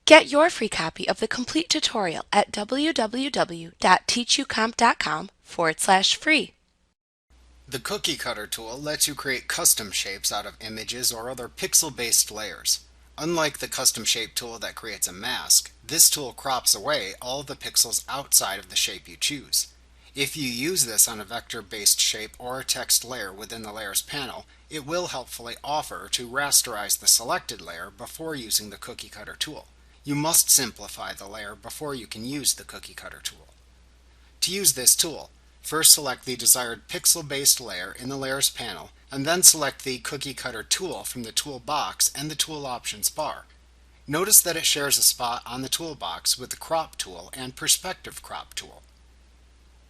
Get your free copy of the complete tutorial at www.teachucomp.com/free. The Cookie Cutter tool lets you create custom shapes out of images or other pixel-based layers. Unlike the custom shape tool that creates a mask, this tool crops away all the pixels outside of the shape you choose. If you use this on a vector-based shape or a text layer within the Layers panel, it will helpfully offer to rasterize the selected layer before using the Cookie Cutter tool. You must simplify the layer before you can use the Cookie Cutter tool. To use this tool, first select the desired pixel-based layer in the Layers panel, and then select the Cookie Cutter tool from the toolbox and the Tool Options bar. Notice that it shares a spot on the toolbox with the Crop tool and Perspective Crop tool.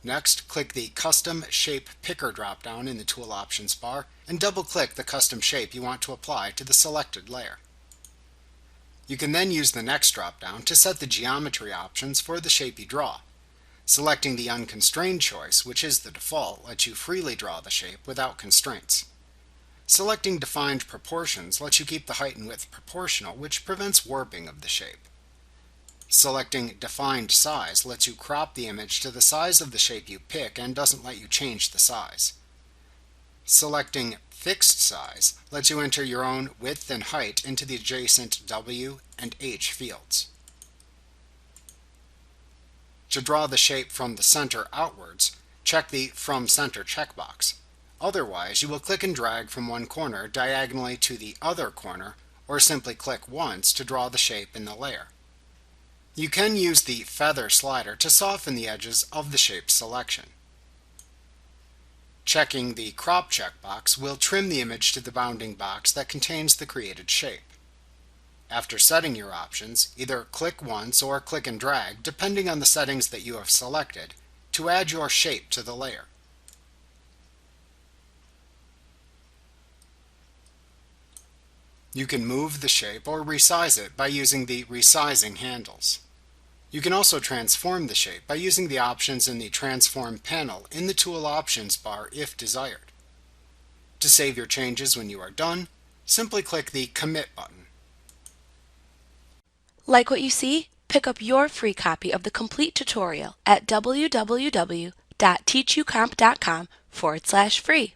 Next, click the Custom Shape Picker drop-down in the Tool Options bar and double-click the custom shape you want to apply to the selected layer. You can then use the next drop-down to set the geometry options for the shape you draw. Selecting the Unconstrained choice, which is the default, lets you freely draw the shape without constraints. Selecting Defined Proportions lets you keep the height and width proportional, which prevents warping of the shape. Selecting Defined Size lets you crop the image to the size of the shape you pick and doesn't let you change the size. Selecting Fixed Size lets you enter your own width and height into the adjacent W and H fields. To draw the shape from the center outwards, check the From Center checkbox. Otherwise, you will click and drag from one corner diagonally to the other corner, or simply click once to draw the shape in the layer. You can use the Feather slider to soften the edges of the shape selection. Checking the Crop checkbox will trim the image to the bounding box that contains the created shape. After setting your options, either click once or click and drag, depending on the settings that you have selected, to add your shape to the layer. You can move the shape or resize it by using the resizing handles. You can also transform the shape by using the options in the Transform panel in the Tool Options bar if desired. To save your changes when you are done, simply click the Commit button. Like what you see? Pick up your free copy of the complete tutorial at www.teachucomp.com/free.